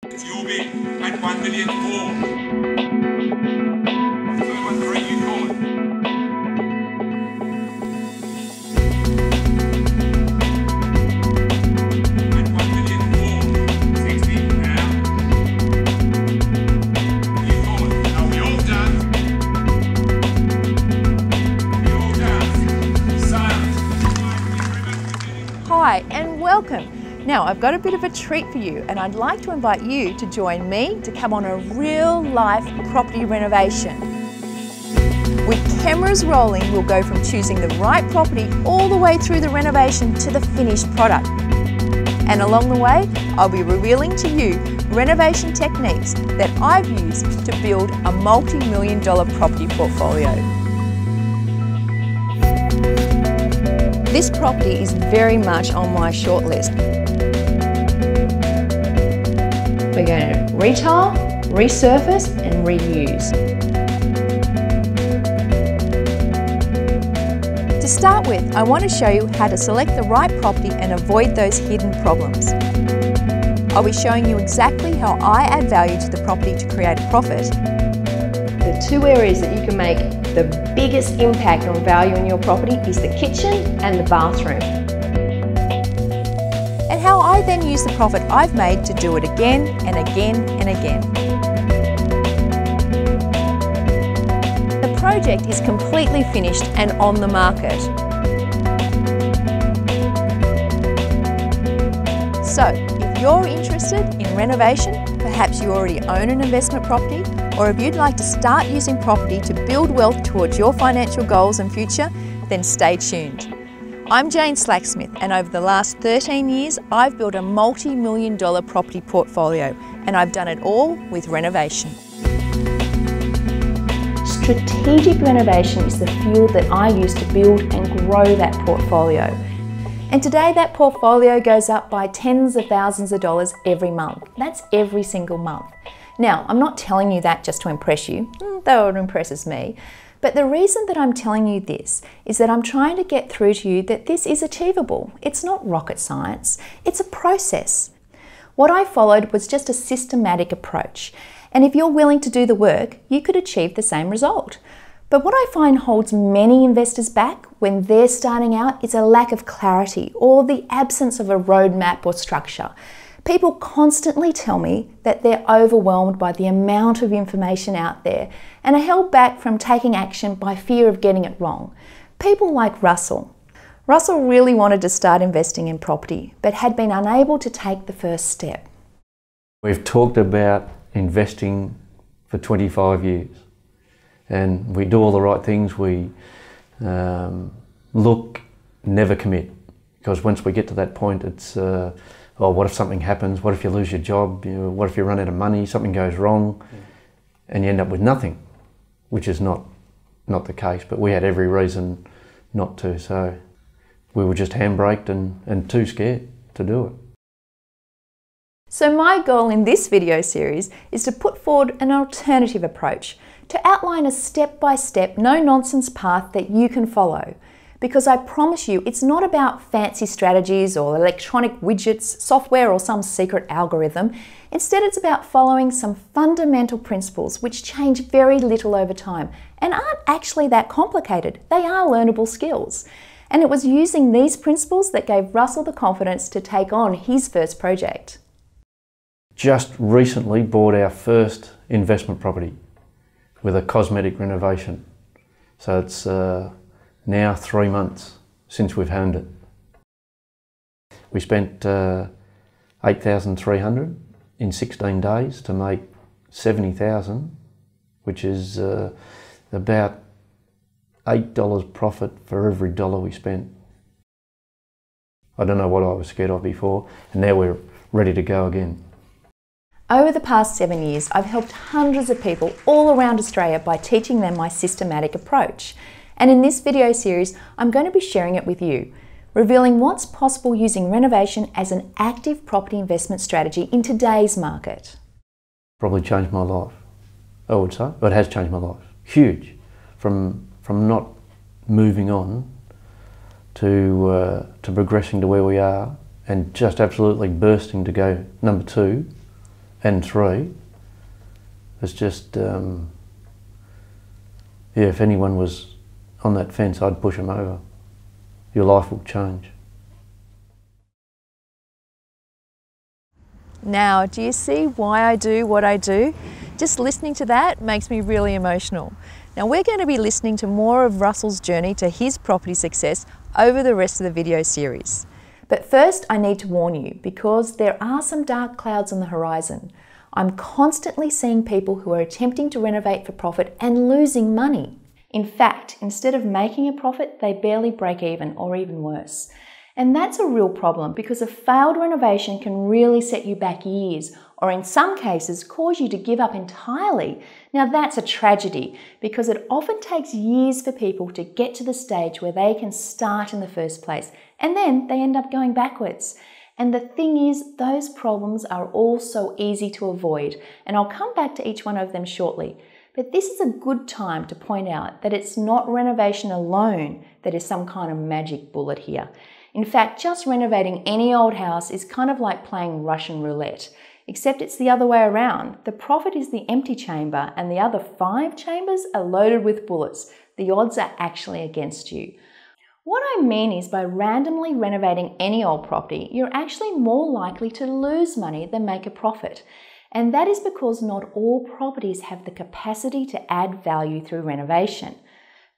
It's your bid at 1,000,004. 313, you call it. At 1,000,004. 60 now. You call it. Are we all done? We all done. Silence. Hi and welcome. Now I've got a bit of a treat for you and I'd like to invite you to join me to come on a real life property renovation. With cameras rolling, we'll go from choosing the right property all the way through the renovation to the finished product. And along the way, I'll be revealing to you renovation techniques that I've used to build a multi-million-dollar property portfolio. This property is very much on my shortlist. We're going to retile, resurface and reuse. To start with, I want to show you how to select the right property and avoid those hidden problems. I'll be showing you exactly how I add value to the property to create a profit. The two areas that you can make the biggest impact on value in your property is the kitchen and the bathroom. And how I then use the profit I've made to do it again and again and again. The project is completely finished and on the market. So, if you're interested in renovation, perhaps you already own an investment property, or if you'd like to start using property to build wealth towards your financial goals and future, then stay tuned. I'm Jane Slacksmith, and over the last 13 years, I've built a multi-million-dollar property portfolio, and I've done it all with renovation. Strategic renovation is the fuel that I use to build and grow that portfolio. And today that portfolio goes up by tens of thousands of dollars every month. That's every single month. Now, I'm not telling you that just to impress you, though it impresses me. But the reason that I'm telling you this is that I'm trying to get through to you that this is achievable. It's not rocket science, it's a process. What I followed was just a systematic approach. And if you're willing to do the work, you could achieve the same result. But what I find holds many investors back when they're starting out is a lack of clarity or the absence of a roadmap or structure. People constantly tell me that they're overwhelmed by the amount of information out there and are held back from taking action by fear of getting it wrong. People like Russell. Russell really wanted to start investing in property, but had been unable to take the first step. We've talked about investing for 25 years and we do all the right things. We look, never commit, because once we get to that point, it's oh, what if something happens? What if you lose your job? What if you run out of money? Something goes wrong, and you end up with nothing, which is not the case. But we had every reason not to, so we were just handbraked and too scared to do it. So my goal in this video series is to put forward an alternative approach, to outline a step-by-step, no-nonsense path that you can follow. Because I promise you, it's not about fancy strategies or electronic widgets, software or some secret algorithm. Instead, it's about following some fundamental principles which change very little over time and aren't actually that complicated. They are learnable skills. And it was using these principles that gave Russell the confidence to take on his first project. Just recently bought our first investment property with a cosmetic renovation. So it's now 3 months since we've owned it. We spent $8,300 in 16 days to make $70,000, which is about $8 profit for every dollar we spent. I don't know what I was scared of before, and now we're ready to go again. Over the past 7 years, I've helped hundreds of people all around Australia by teaching them my systematic approach. And in this video series, I'm going to be sharing it with you, revealing what's possible using renovation as an active property investment strategy in today's market. Probably changed my life, I would say. It has changed my life. Huge. From not moving on to progressing to where we are and just absolutely bursting to go number 2 and 3, it's just, if anyone was on that fence, I'd push them over. Your life will change. Now, do you see why I do what I do? Just listening to that makes me really emotional. Now, we're going to be listening to more of Russell's journey to his property success over the rest of the video series. But first, I need to warn you because there are some dark clouds on the horizon. I'm constantly seeing people who are attempting to renovate for profit and losing money. In fact, instead of making a profit, they barely break even or even worse. And that's a real problem because a failed renovation can really set you back years, or in some cases cause you to give up entirely. Now that's a tragedy because it often takes years for people to get to the stage where they can start in the first place, and then they end up going backwards. And the thing is, those problems are all so easy to avoid, and I'll come back to each one of them shortly. But this is a good time to point out that it's not renovation alone that is some kind of magic bullet here. In fact, just renovating any old house is kind of like playing Russian roulette, except it's the other way around. The profit is the empty chamber and the other 5 chambers are loaded with bullets. The odds are actually against you. What I mean is by randomly renovating any old property, you're actually more likely to lose money than make a profit. And that is because not all properties have the capacity to add value through renovation.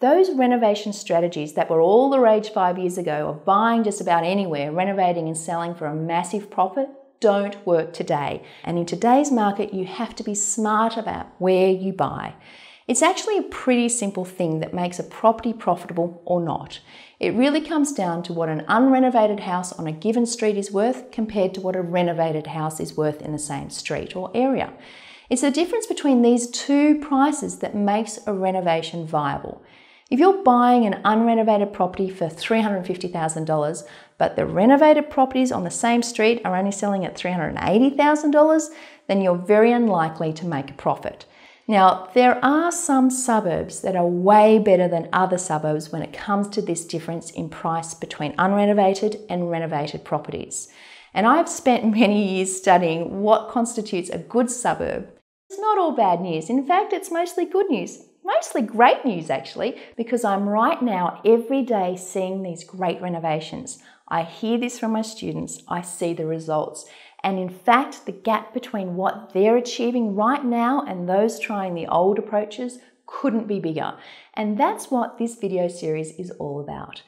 Those renovation strategies that were all the rage 5 years ago of buying just about anywhere, renovating and selling for a massive profit, don't work today. And in today's market, you have to be smart about where you buy. It's actually a pretty simple thing that makes a property profitable or not. It really comes down to what an unrenovated house on a given street is worth compared to what a renovated house is worth in the same street or area. It's the difference between these 2 prices that makes a renovation viable. If you're buying an unrenovated property for $350,000, but the renovated properties on the same street are only selling at $380,000, then you're very unlikely to make a profit. Now, there are some suburbs that are way better than other suburbs when it comes to this difference in price between unrenovated and renovated properties. And I've spent many years studying what constitutes a good suburb. It's not all bad news. In fact, it's mostly good news. Mostly great news actually, because I'm right now every day seeing these great renovations. I hear this from my students, I see the results. And in fact, the gap between what they're achieving right now and those trying the old approaches couldn't be bigger. And that's what this video series is all about.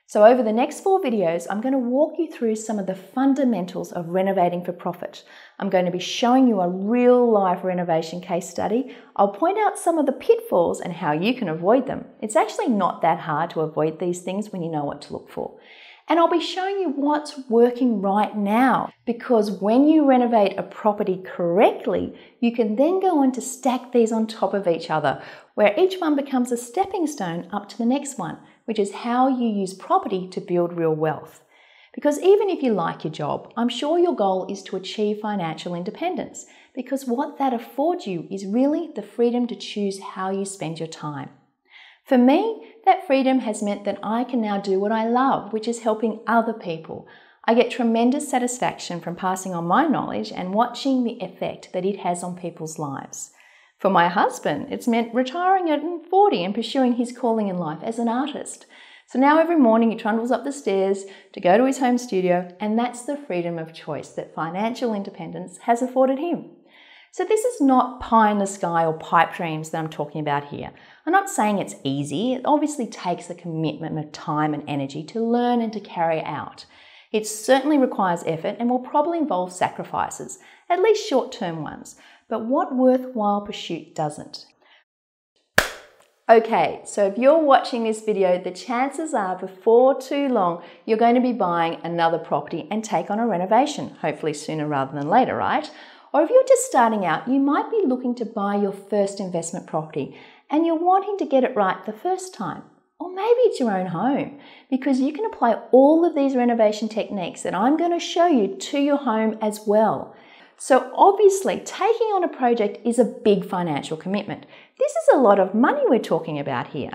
So over the next 4 videos, I'm going to walk you through some of the fundamentals of renovating for profit. I'm going to be showing you a real-life renovation case study. I'll point out some of the pitfalls and how you can avoid them. It's actually not that hard to avoid these things when you know what to look for. And I'll be showing you what's working right now, because when you renovate a property correctly, you can then go on to stack these on top of each other, where each one becomes a stepping stone up to the next one, which is how you use property to build real wealth. Because even if you like your job, I'm sure your goal is to achieve financial independence, because what that affords you is really the freedom to choose how you spend your time. For me, that freedom has meant that I can now do what I love, which is helping other people. I get tremendous satisfaction from passing on my knowledge and watching the effect that it has on people's lives. For my husband, it's meant retiring at 40 and pursuing his calling in life as an artist. So now every morning he trundles up the stairs to go to his home studio, and that's the freedom of choice that financial independence has afforded him. So this is not pie in the sky or pipe dreams that I'm talking about here. I'm not saying it's easy. It obviously takes a commitment of time and energy to learn and to carry out. It certainly requires effort and will probably involve sacrifices, at least short-term ones. But what worthwhile pursuit doesn't? Okay, so if you're watching this video, the chances are before too long, you're going to be buying another property and take on a renovation, hopefully sooner rather than later, right? Or if you're just starting out, you might be looking to buy your first investment property and you're wanting to get it right the first time. Or maybe it's your own home, because you can apply all of these renovation techniques that I'm going to show you to your home as well. So obviously, taking on a project is a big financial commitment. This is a lot of money we're talking about here.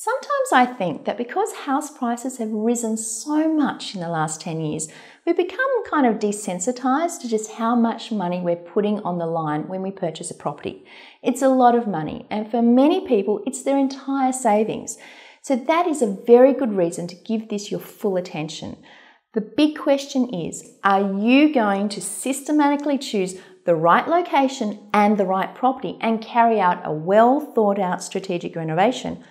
Sometimes I think that because house prices have risen so much in the last 10 years, we've become kind of desensitized to just how much money we're putting on the line when we purchase a property. It's a lot of money, and for many people, it's their entire savings. So that is a very good reason to give this your full attention. The big question is, are you going to systematically choose the right location and the right property and carry out a well thought out strategic renovation?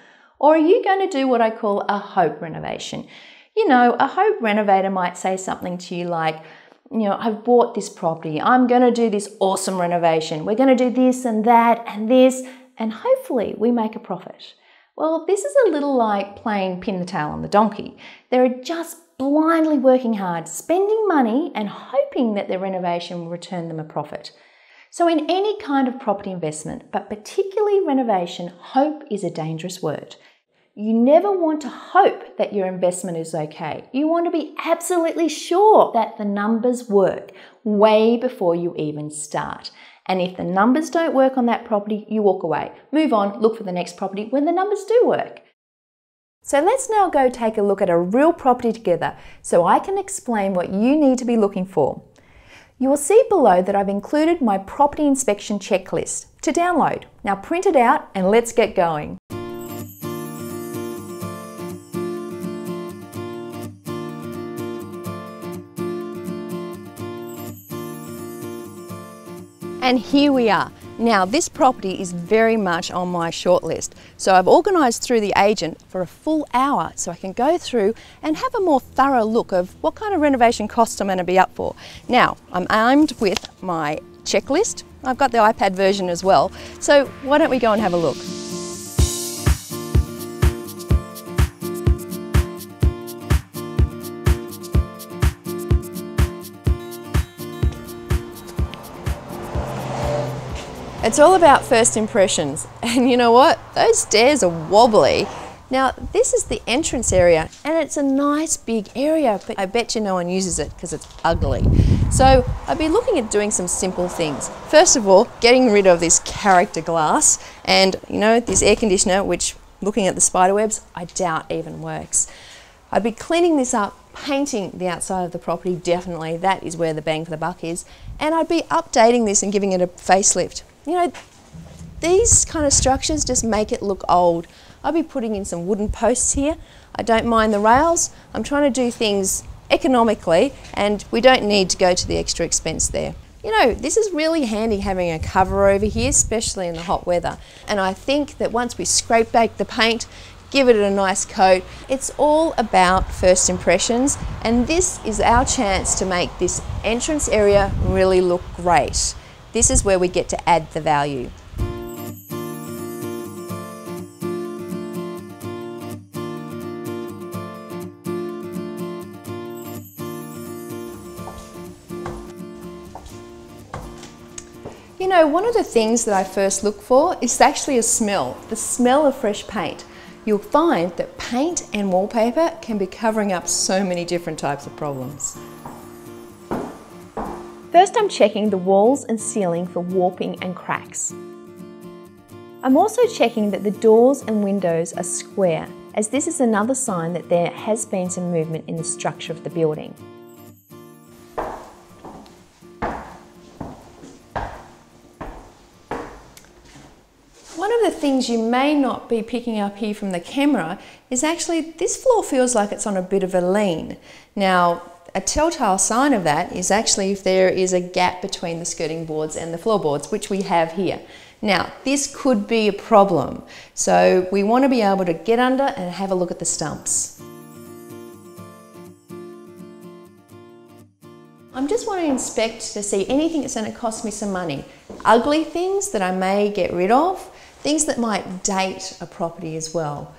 Or are you going to do what I call a hope renovation? You know, a hope renovator might say something to you like, I've bought this property, I'm going to do this awesome renovation, we're going to do this and that and this, and hopefully we make a profit. Well, this is a little like playing pin the tail on the donkey. They're just blindly working hard, spending money and hoping that their renovation will return them a profit. So in any kind of property investment, but particularly renovation, hope is a dangerous word. You never want to hope that your investment is okay. You want to be absolutely sure that the numbers work way before you even start. And if the numbers don't work on that property, you walk away. Move on, look for the next property when the numbers do work. So let's now go take a look at a real property together so I can explain what you need to be looking for. You will see below that I've included my property inspection checklist to download. Now print it out and let's get going. And here we are. Now this property is very much on my shortlist. So I've organised through the agent for a full hour so I can go through and have a more thorough look of what kind of renovation costs I'm going to be up for. Now I'm armed with my checklist. I've got the iPad version as well. So why don't we go and have a look? It's all about first impressions, and you know what? Those stairs are wobbly. Now this is the entrance area and it's a nice big area, but I bet you no one uses it because it's ugly. So I'd be looking at doing some simple things. First of all, getting rid of this character glass and this air conditioner, which looking at the spider webs, I doubt even works. I'd be cleaning this up, painting the outside of the property, definitely, that is where the bang for the buck is, and I'd be updating this and giving it a facelift. These kind of structures just make it look old. I'll be putting in some wooden posts here. I don't mind the rails. I'm trying to do things economically and we don't need to go to the extra expense there. This is really handy having a cover over here, especially in the hot weather. And I think that once we scrape back the paint, give it a nice coat, it's all about first impressions, and this is our chance to make this entrance area really look great. This is where we get to add the value. One of the things that I first look for is actually a smell, the smell of fresh paint. You'll find that paint and wallpaper can be covering up so many different types of problems. First, I'm checking the walls and ceiling for warping and cracks. I'm also checking that the doors and windows are square, as this is another sign that there has been some movement in the structure of the building. One of the things you may not be picking up here from the camera is actually this floor feels like it's on a bit of a lean. Now, a telltale sign of that is actually if there is a gap between the skirting boards and the floorboards, which we have here. Now, this could be a problem, so we want to be able to get under and have a look at the stumps. I'm just want to inspect to see anything that's going to cost me some money. Ugly things that I may get rid of, things that might date a property as well.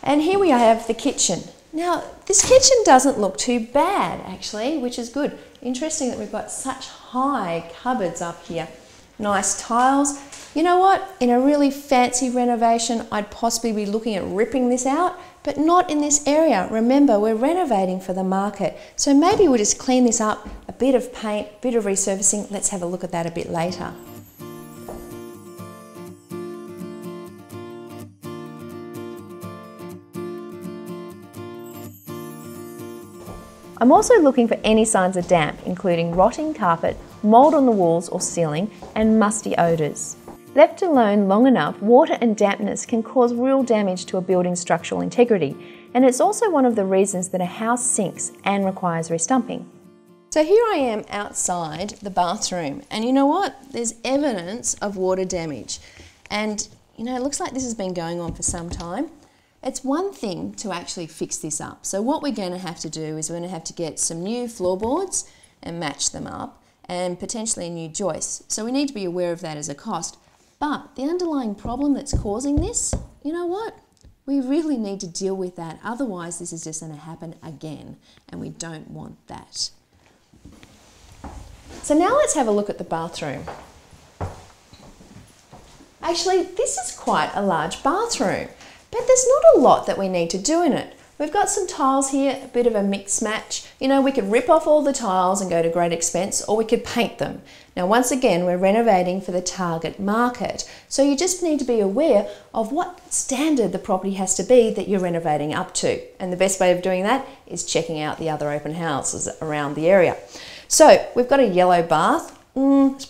And here we have the kitchen. Now, this kitchen doesn't look too bad actually, which is good. Interesting that we've got such high cupboards up here. Nice tiles. You know what? In a really fancy renovation, I'd possibly be looking at ripping this out, but not in this area. Remember, we're renovating for the market. So maybe we'll just clean this up, a bit of paint, a bit of resurfacing. Let's have a look at that a bit later. I'm also looking for any signs of damp, including rotting carpet, mould on the walls or ceiling, and musty odours. Left alone long enough, water and dampness can cause real damage to a building's structural integrity, and it's also one of the reasons that a house sinks and requires restumping. So here I am outside the bathroom, and you know what? There's evidence of water damage. And you know, it looks like this has been going on for some time. It's one thing to actually fix this up. So what we're going to have to do is we're going to have to get some new floorboards and match them up, and potentially new joists. So we need to be aware of that as a cost. But the underlying problem that's causing this, you know what? We really need to deal with that. Otherwise, this is just going to happen again, and we don't want that. So now let's have a look at the bathroom. Actually, this is quite a large bathroom, but there's not a lot that we need to do in it. We've got some tiles here, a bit of a mix match. You know, we could rip off all the tiles and go to great expense, or we could paint them. Now, once again, we're renovating for the target market. So you just need to be aware of what standard the property has to be that you're renovating up to. And the best way of doing that is checking out the other open houses around the area. So we've got a yellow bath.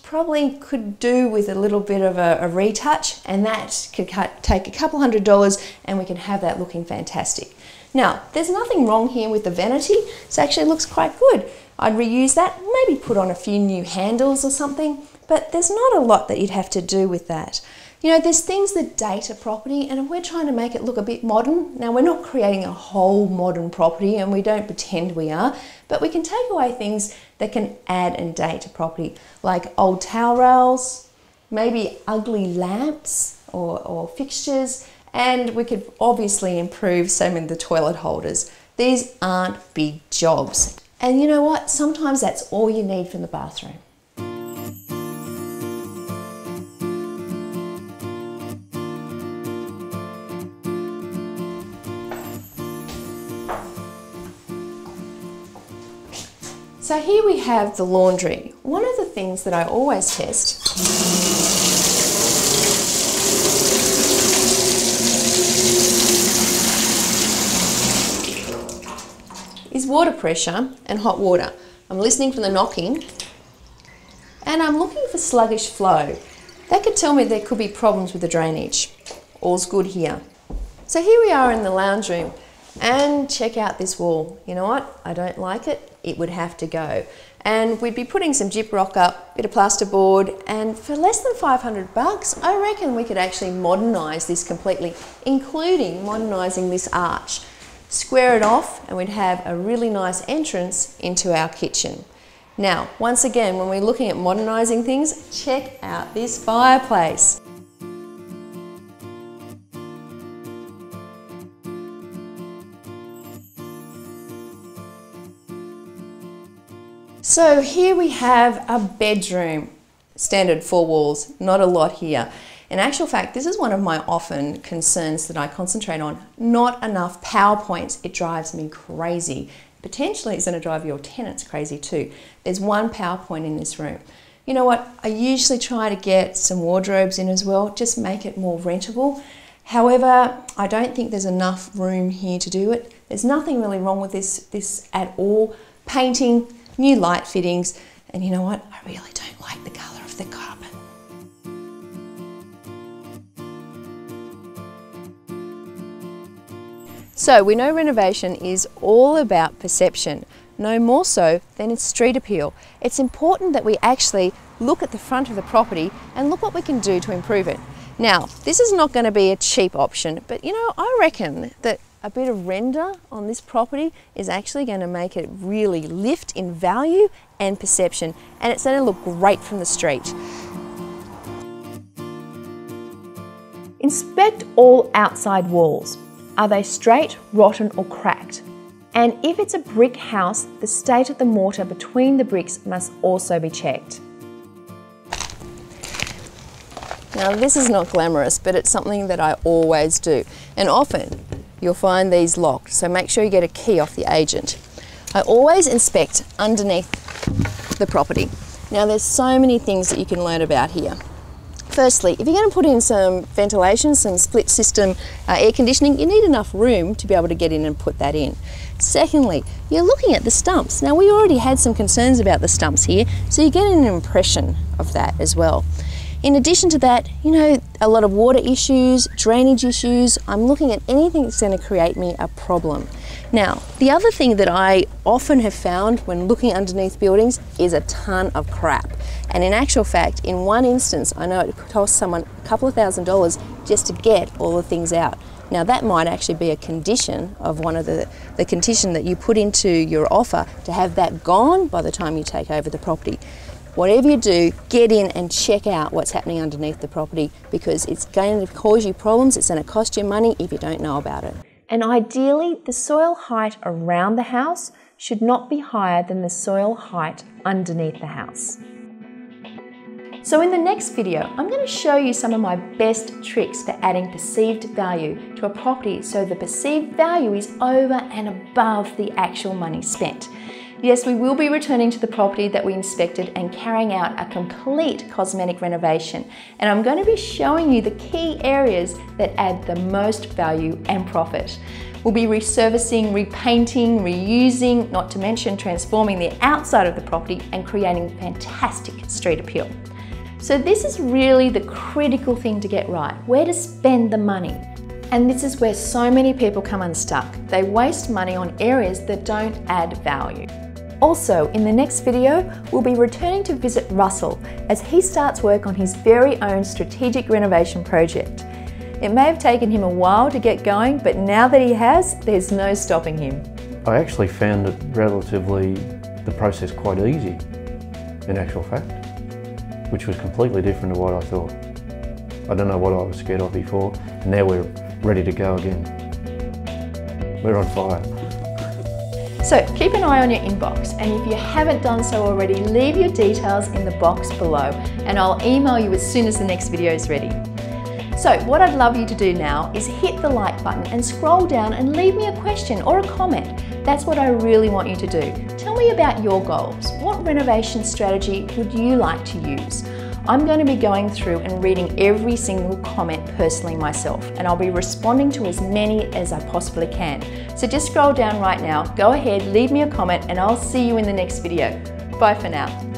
Probably could do with a little bit of a retouch, and that could take a couple $100, and we can have that looking fantastic. Now, there's nothing wrong here with the vanity. It actually looks quite good. I'd reuse that, maybe put on a few new handles or something, but there's not a lot that you'd have to do with that. You know, there's things that date a property, and we're trying to make it look a bit modern. Now, we're not creating a whole modern property, and we don't pretend we are, but we can take away things that can add and date a property, like old towel rails, maybe ugly lamps or fixtures, and we could obviously improve some of the toilet holders. These aren't big jobs. And you know what? Sometimes that's all you need from the bathroom. So here we have the laundry. One of the things that I always test is water pressure and hot water. I'm listening for the knocking, and I'm looking for sluggish flow. That could tell me there could be problems with the drainage. All's good here. So here we are in the lounge room, and check out this wall. You know what? I don't like it. It would have to go. And we'd be putting some gyprock up, bit of plasterboard, and for less than $500, I reckon we could actually modernise this completely, including modernising this arch. Square it off, and we'd have a really nice entrance into our kitchen. Now, once again, when we're looking at modernising things, check out this fireplace. So here we have a bedroom, standard 4 walls, not a lot here. In actual fact, this is one of my often concerns that I concentrate on. Not enough power points. It drives me crazy. Potentially it's going to drive your tenants crazy too. There's one power point in this room. You know what? I usually try to get some wardrobes in as well, just make it more rentable. However, I don't think there's enough room here to do it. There's nothing really wrong with this at all. Painting, new light fittings, and you know what? I really don't like the colour of the carpet. So we know renovation is all about perception, no more so than its street appeal. It's important that we actually look at the front of the property and look what we can do to improve it. Now, this is not going to be a cheap option, but you know, I reckon that a bit of render on this property is actually going to make it really lift in value and perception, and it's going to look great from the street. Inspect all outside walls. Are they straight, rotten or cracked? And if it's a brick house, the state of the mortar between the bricks must also be checked. Now this is not glamorous, but it's something that I always do, and often you'll find these locked, so make sure you get a key off the agent. I always inspect underneath the property. Now there's so many things that you can learn about here. Firstly, if you're going to put in some ventilation, some split system air conditioning, you need enough room to be able to get in and put that in. Secondly, you're looking at the stumps. Now, we already had some concerns about the stumps here, so you're getting an impression of that as well. In addition to that, you know, a lot of water issues, drainage issues. I'm looking at anything that's going to create me a problem. Now, the other thing that I often have found when looking underneath buildings is a ton of crap. And in actual fact, in one instance, I know it cost someone a couple of $1,000s just to get all the things out. Now, that might actually be a condition of one of the condition that you put into your offer to have that gone by the time you take over the property. Whatever you do, get in and check out what's happening underneath the property, because it's going to cause you problems, it's going to cost you money if you don't know about it. And ideally, the soil height around the house should not be higher than the soil height underneath the house. So in the next video, I'm going to show you some of my best tricks for adding perceived value to a property so the perceived value is over and above the actual money spent. Yes, we will be returning to the property that we inspected and carrying out a complete cosmetic renovation. And I'm going to be showing you the key areas that add the most value and profit. We'll be resurfacing, repainting, reusing, not to mention transforming the outside of the property and creating fantastic street appeal. So this is really the critical thing to get right, where to spend the money. And this is where so many people come unstuck. They waste money on areas that don't add value. Also, in the next video, we'll be returning to visit Russell as he starts work on his very own strategic renovation project. It may have taken him a while to get going, but now that he has, there's no stopping him. I actually found it relatively, the process quite easy, in actual fact, which was completely different to what I thought. I don't know what I was scared of before, and now we're ready to go again. We're on fire. So keep an eye on your inbox, and if you haven't done so already, leave your details in the box below and I'll email you as soon as the next video is ready. So what I'd love you to do now is hit the like button and scroll down and leave me a question or a comment. That's what I really want you to do. Tell me about your goals. What renovation strategy would you like to use? I'm going to be going through and reading every single comment personally myself, and I'll be responding to as many as I possibly can. So just scroll down right now, go ahead, leave me a comment, and I'll see you in the next video. Bye for now.